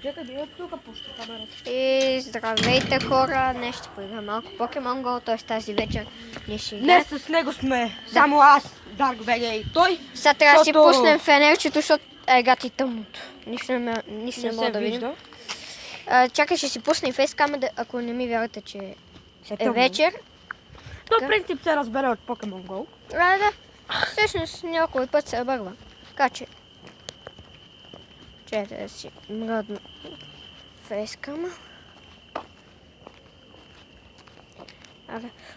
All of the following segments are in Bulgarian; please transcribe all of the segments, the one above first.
Чакай, да я тук пусти камерата. И здравейте хора, днес ще поиграм малко Pokemon Go, т.е. тази вечер ние ще Днес играем. с него сме само аз, Дарго БГ и той. Сега трябва да си пуснем фенерчето, защото гати тъмното. Нищо не мога да видим. Чакай, ще си пуснем фейскама, ако не ми вярвате, че е вечер. То в принцип се разбере от Pokemon Go. Да. Всъщност някой път се обърва. Така че... Чайте да си мръдна фейскама.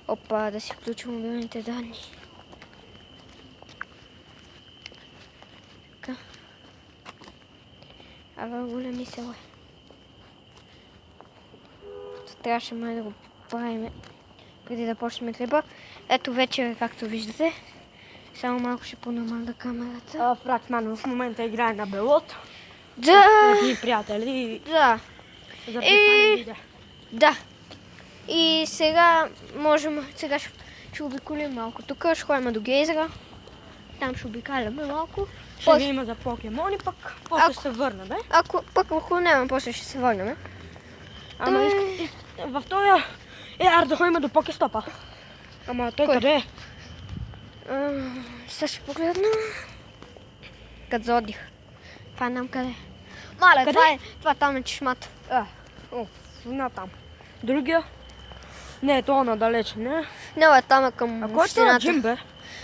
Опа, да си включим мобилните данни. Така. Големи села. Трябваше май да го правим преди да почнем клипа. Ето вече, както виждате. Само малко ще понамаля камерата. Фраксман в момента играе на белот. Да! И приятели. Да. Да. И сега можем, сега ще обиколим малко. Тук ще ходим до гейзера. Там ще обикаляме малко. Ще има за покемони, пък после ще се върнем, бе? Ако няма, после ще се върнем. Ама в този ардо има до покестопа. Ама той къде е? Сега ще погледна. Като за отдих. Това знам къде. Мале, това там е чешмата. На там. Другия? Не, това надалеч, не? Не, там е към общината. А кой е джим, бе?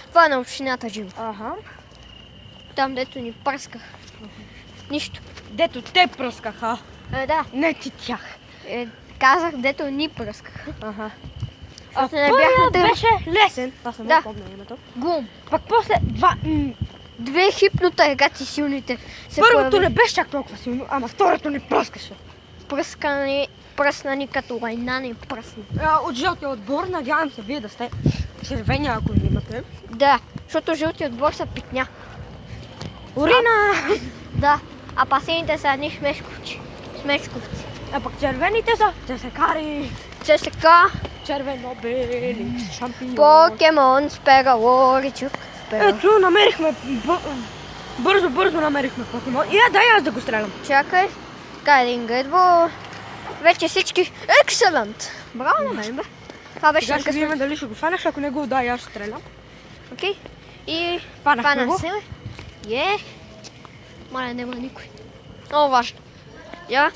Това е на общината джим. Ага. Там, дето ни пръсках. Нищо. Дето те пръскаха. Да. Не ти тях. Казах, дето ни пръскаха. Ага. Първият беше лесен. Аз съм да помня името. Гум. Пък после две хипнота, гати силните. Първото не беше чак толкова силно, ама второто ни пръскаше. Пръсна ни като лайна ни пръсна. От жълтия отбор, надявам се вие да сте червени, ако не имате. Да, защото жълтия отбор са питня. Урина! Да, а пасените са едни смешковци. А пък червените са цесекари. Цесека. Червено-бели шампиньони. Покемон, Спегалоричук. Ето, намерихме, бързо намерихме покемон. Дай аз да го стрелям. Чакай. Така един гъдбо. Вече всички... Екселент! Браво на мен, бе. Това беше сега ще видим дали ще го фанеш, ако не го дай, аз ще стрелям. Окей. И фанахме го. Маля, няма никой. Много важно. 200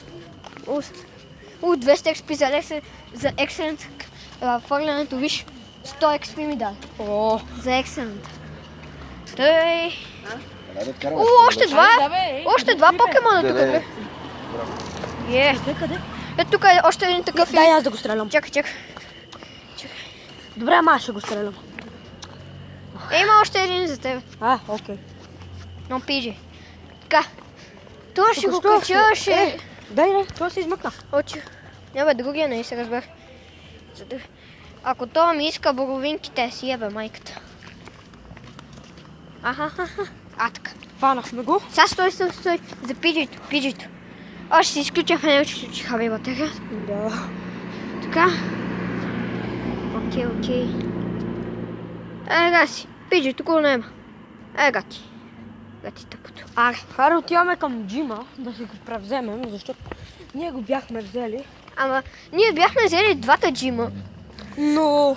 XP за Excellent. Фърлянето, виж, 100 XP ми даде. За Excellent. Тъй. Още два покемона тук, бе. Къде? Ето тук е още един такъв. Дай аз да го стрелям. Чакай. Добре, ама аз ще го стрелям. Има още един за теб. Окей. Но пиже. Така. Това ще го кача, Дай, това се измъкна. Не бе, другия не се разбрах. Ако това ми иска боровинките, си ебе майката. Така. Фанахме го. Сега стой. За пиджито. Аз ще си изключа фенерчето, че хаби батерия. Да. Така. Окей. Гаси. Пиджито го няма. Гати. Гати тъпото. Харе, отиваме към джима да си го превземем, защото ние го бяхме взели. Ама ние бяхме взели двата джима. Но...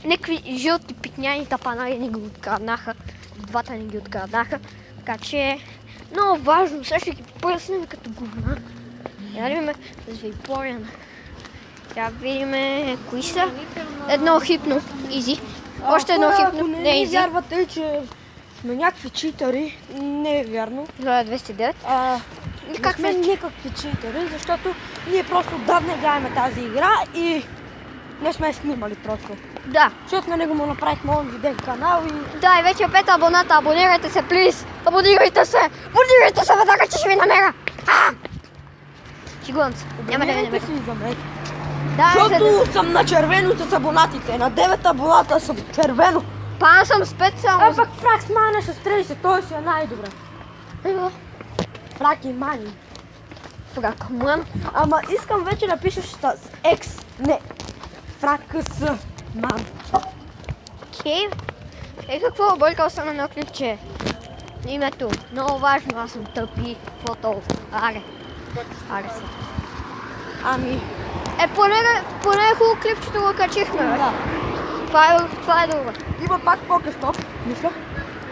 Некви жълти питняни тапанари ни го откраднаха. Двата ни ги откраднаха. Така че много важно. Сега ще ги пръснем като говна. Я да видим с Вейпориан. Сега видим кои са. Едно хипно. Изи. Още едно хипно. Не вярвате, че сме някакви читъри. Не е вярно. 209. Не сме никакви читъри, защото ние просто отдавна играем тази игра и не сме снимали просто. Да. Защото на него му направихме онзи ден канал и... Да, и вече 5 абоната. Абонирайте се, плиз. Абонирайте се, веднага, че ще ви намеря. Шигувам се. Няма да ви намеря. Защото съм на червено с абонатите. На 9 абоната съм червено. Пана съм с 5 само. Пък Фраксман е с 30, той си е най-добре. Фракимани. Фракман. Ама искам вече да пишеш с X, не. Фраксман. Окей. Какво объркал съм едно клипче? Името. Много важно, аз съм тъпи. Фото. Аре се. Ами, Поне хубаво клипчето го качихме, бе. да. Това е добро. Има пак покестоп, мисля.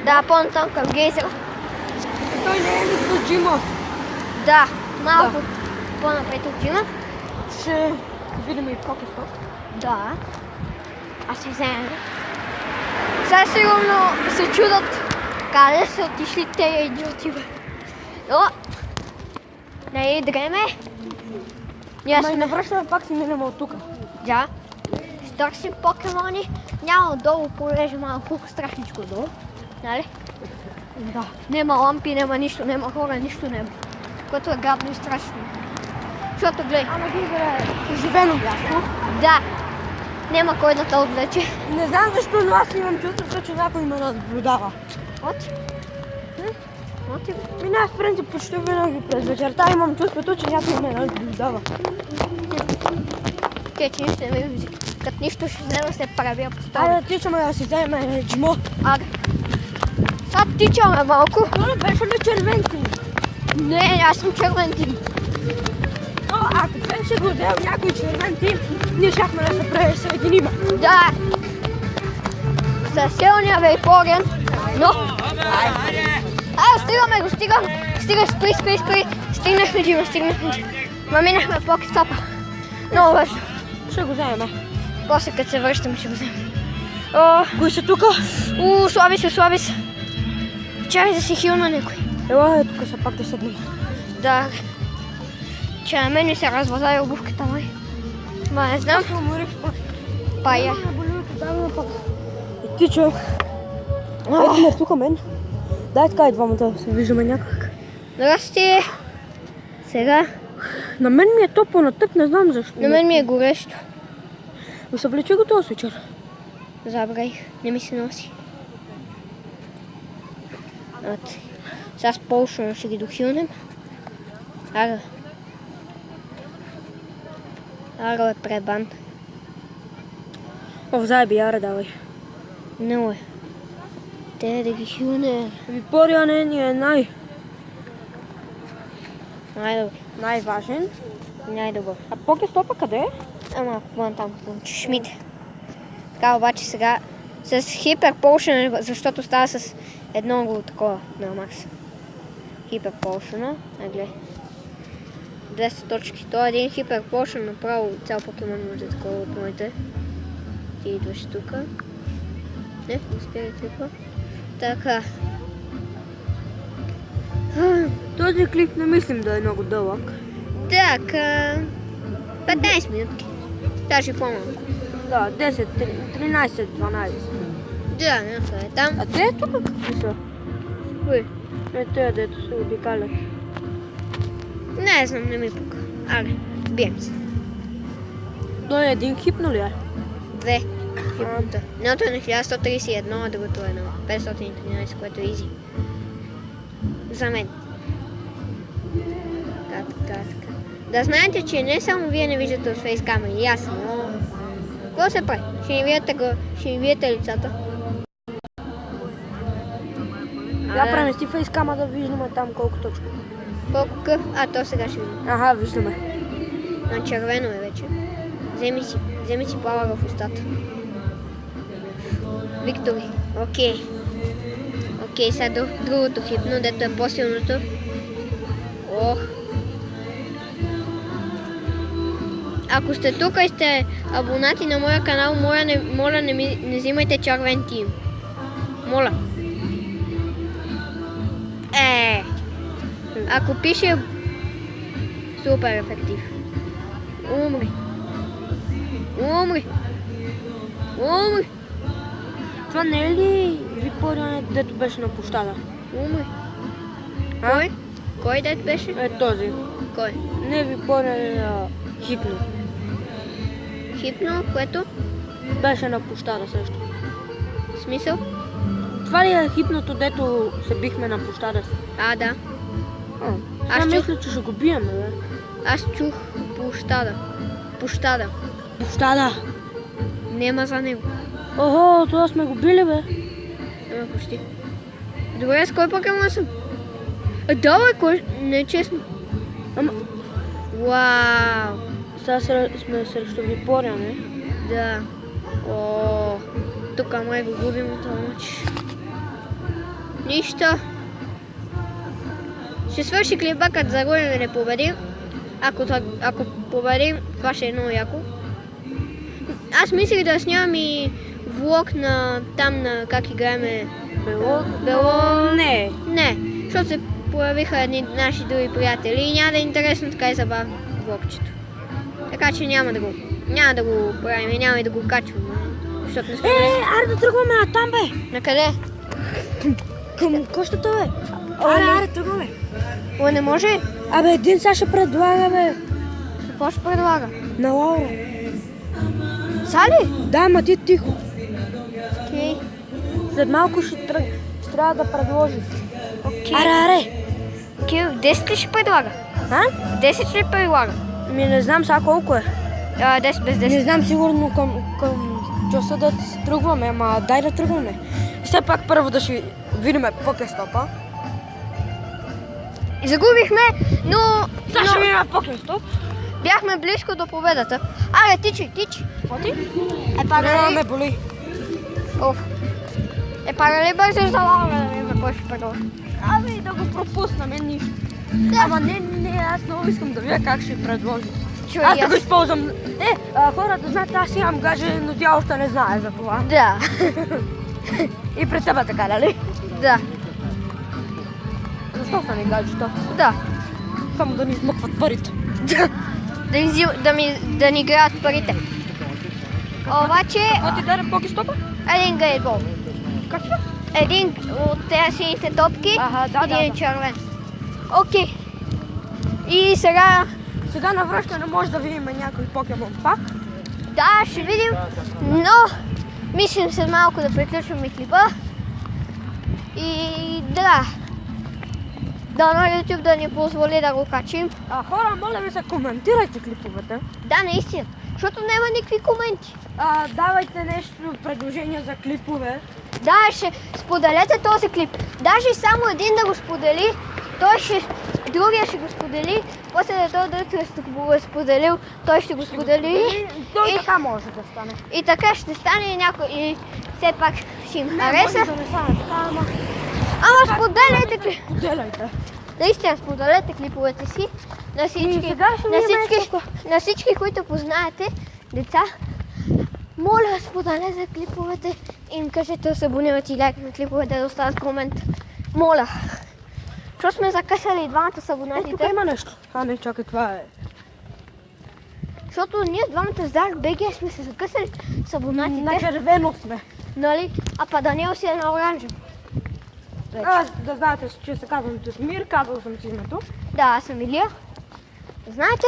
Да, по-натам към гейзера. Той не е ли до джима. Да, малко по-напред от джима. Ще видим и покестоп. Да. Аз ще вземем. Сега сигурно се чудат къде са отишли те идиоти, бе. Но, не дреме. Ние Ама и сме, навръщаме пак си минем от тук. да. Ще търсим покемони. Няма отдолу, понеже малко страшничко долу. Нали? Да. Нема лампи, нема нищо, нема хора, нищо нема. Което е гадно и страшно. Защото гледай, Ама Григоре е оживено място. да, няма кой да те отвлече. Не знам защо, но аз имам чувството, че някой ме наблюдава. Оти. Оти. Ми аз в принцип почти винаги през вечерта имам чувството, че някой ме наблюдава. Че нищо не ме вижда. Като нищо ще взема се правя по стола. Айде да тичаме да си вземем джимо. Аре. Сега тичаме малко. Но беше ли червен тим? Не, аз съм червен тим. Но ако беше го взел някой червен тим, ние щяхме да се присъединим. Да. Със силния вейпорен. Но. Стигаме го, стига, спри. Стигнахме джима. Ма минахме покестопа. Много важно. Ще го вземем. После като се връщаме ще го вземем. Кои са тука? Слаби се. Чакай да си хилна някой. Ела, тук са пак да седнем. Да. Че на мен ми се разваза обувката май. Ма не знам. Аз се уморих пак. Пая. И тичам. Ето ме тук мен. Дай така и двамата да се виждаме някак. Здрасти. Сега. На мен ми е топло, на тъп не знам защо. На мен ми е горещо. Ми се облечи го този вечер. Забравих. Не ми се носи. От. Сега с Полшо ще ги дохилнем. Ара. Ара е пребан. Заеби, аре, давай. Много е. Те да ги хилне. Випория не ни е Най-добре. най-важен. Най-добър. А покестопа къде е? Ама, вон там, чешмите. Така обаче сега с Hyper Potion, защото става с едно го такова на Макс. Hyper Potion, гледай. 200 точки. Това е един Hyper Potion, направо цял покемон може такова от моите. Ти идваш тука. Не, успя клипа. Така. Този клип не мислим да е много дълъг. Така. 15 минутки. Даже по-малко. Да, 10, 13, 12. Да, някъде там. А те тук какви са? Кои? Те, дето се обикалят. Не знам, не ми пука. Аре, бием се. Той е един хипно ли е? Две. Хипнота. Едното е на 1131, а другото е на 513, което е изи. За мен. Така. Да знаете, че не само вие не виждате от фейскамери, и аз. Какво се прави? Ще ми видите лицата. Я премести фейскама да виждаме там колко точно. Колко къв? То сега ще видим. Ага, виждаме. На червено е вече. Вземи си плава в устата. Виктори. Окей, сега другото хипно, дето е по-силното. Ох. Ако сте тук и сте абонати на моя канал, моля не взимайте червен тим. Моля. Ако пише супер ефектив. Умри. Това не е ли Випория, дето беше на площада? Умри. А? Кой дет беше? Е този. Кой? Не Випория, а Хипно. Хипно, което? Беше на площада също. В смисъл? Това ли е хипното, дето се бихме на площада си? Да. Аз мисля, че ще го биеме, бе. Аз чух площада. Площада? Нема за него. Охо, това сме го били, бе. Ама почти. Добре, с кой покемон съм? Давай, кой? Не е честно. Ама, Вау! сега сме срещу Випория, не? Да. О, тук май го губим от това мач. Нищо. Ще свърши клипа, като загубим да не победим. Ако победим, това ще е много яко. Аз мислих да снимам и влог на там на как играеме Бело... Не. Не, защото се появиха едни наши други приятели и няма да е интересно така и забавно влогчето. Така че няма да го правим и няма и да го качваме. Защото не сме... Аре да тръгваме натам, бе! На къде? Към къщата, бе! Аре, тръгваме! О, не може? Абе, един сега ще предлага, бе! Какво ще предлага? На Лаура. Сали? Да, ма ти тихо. Окей. След малко ще трябва да предложи. Окей. Аре! Окей, 10 ли ще предлага? А? 10 ли предлага? Не знам сега колко е. 10 без 10. Не знам сигурно към часа да си тръгваме, ама дай да тръгваме. Все пак първо да ще видим покестопа. Загубихме, но Сега ще видим покестоп. бяхме близко до победата. Аре, тичи! Какво ти? Пара ме боли. Оф. Пара ли бързаш за Лаура да видим кой ще предложи? Абе, да го пропуснем, нищо. Ама не, аз много искам да видя как ще предложи. Чуй, Аз да го използвам. Хората знаят, аз имам гаже, но тя още не знае за това. Да. И пред тебе така, нали? Да. Защо са ни гаджета? Да. Само да ни измъкват парите. Да ни играят парите. Обаче, Какво ти даде покестопа? един гай гол. Какво? Един от тези сините топки, един е червен. Окей. И сега, Сега на връщане може да видим някой покемон пак. да, ще видим, но мислим след малко да приключваме клипа. И да, на YouTube да ни позволи да го качим. Хора, моля ви се, коментирайте клиповете. Да, наистина, защото няма никакви коменти. Давайте нещо, предложения за клипове. Да, ще споделете този клип. Даже само един да го сподели, другия ще го сподели, после да той да го е споделил, той ще го сподели. Той така може да стане. И така ще стане и някой, и все пак ще им хареса. Може да не стане така, Ама споделяйте клип. Споделяйте. Наистина споделете клиповете си на всички, на всички, които познаете деца. Моля, споделете клиповете и им кажете да се абонират и лайк на клиповете, да оставят комент. Моля. Защото сме закъсали двамата с Тук абонатите. има нещо. Не, чакай, това е. Защото ние двамата с Dark BG сме се закъсали с абонатите. На червено сме. Нали? А па Даниел си е на оранжев. Аз да знаете, че се казвам Тесмир, казал съм си името. Да, аз съм Илия. Знаете...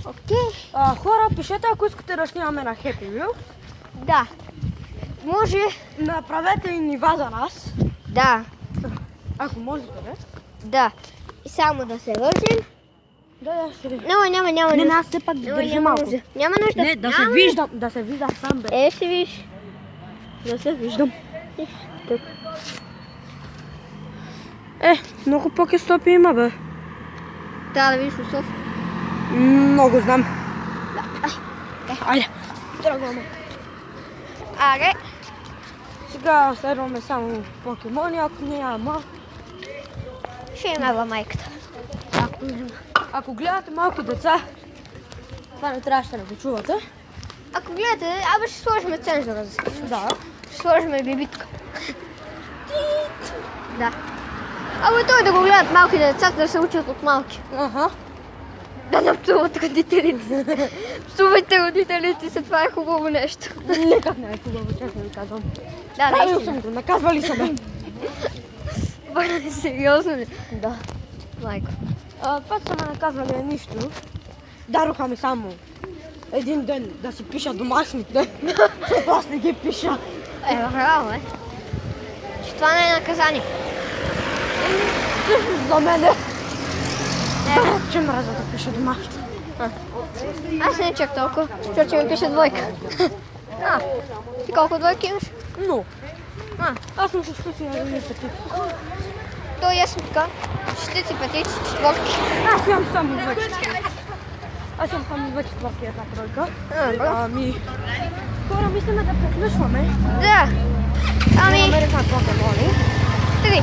Окей. Хора, пишете, ако искате да снимаме на Happy Wheels. Да. Може... Направете и нива за нас. Да. Ако можете, бе. Да. И само да се вържим. Да, ще ви. Няма Не, нужда. аз все пак Няма държа малко. нужда. Няма нужда. Не, да се Няма виждам, да се виждам сам, бе. нужда. Ще виж. Да се виждам. Много покестопи има, бе. Трябва да видиш Усов. Много знам. Айде, тръгваме. Аре. Сега следваме само покемони, ако няма. Ще има във майката. Ако гледате малки деца, това не трябваше да го чувате. Ако гледате, ще сложим цензура за всички. Да. Ще сложим бибитка. Да. Той да го гледат малки деца, да се учат от малки. Аха. Да не псуват родителите. Псувайте родителите си, това е хубаво нещо. Никак не е хубаво, честно ви казвам. Да, Правил наистина. съм го, наказвали са ме. Бъде сериозно ли? Да. Майко. Това са ме наказвали е нищо. Дароха ми само един ден да си пиша домашните. Аз не ги пиша. Браво, че това не е наказание. Всъщност за мене. Че мразя да пиша домашните. Аз не чак толкова, защото ми пише двойка. Ти колко двойки имаш? Но. Аз съм ще специален такив. то е ясно така. Шестици, петици, четворки. Аз имам само две четвърки. Аз имам само две четвърки, една тройка. Ами... Хора, мислиме да приключваме. Да. Ами... Намерихме покемони. Три.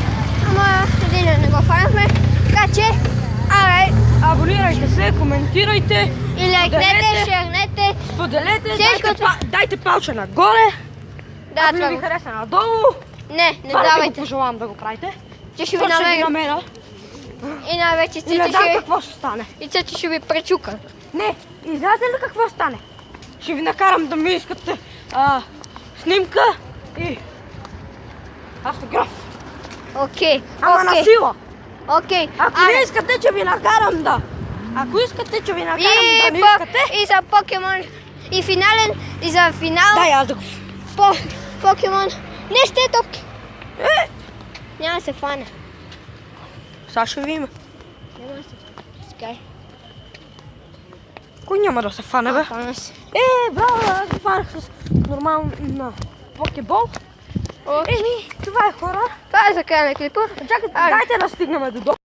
Ама един не го фанахме. Така че, абе, Абонирайте се, коментирайте. и лайкнете, споделете, шернете. Споделете, Всичкото. дайте палче нагоре. Да, Ако това не ви го. хареса надолу. Не Това да ви го давайте. пожелавам да го правите. Че ще ви Това ще ви намерим. намеря. И най-вече И не Цеци знам ще, какво ще стане. и Цеци ще ви пречука. Не, и знаете ли какво стане? Ще ви накарам да ми искате снимка и автограф. Окей, Ама на окей, сила. окей. Ако не искате, че ви накарам да. Ако искате, че ви накарам да не искате. И за покемон. И финален, и за финал. Дай аз да го... Покемон. Не ще е топки. Няма да се фане. Сега ще видим. Няма да се фане. Скай. Кой няма да се фане, бе? Фана се. Браво, аз го фанах с нормална покебол. Окей. Това е хора. Това е за края на клипа. Чакайте, Айде. дайте да стигнем до долу.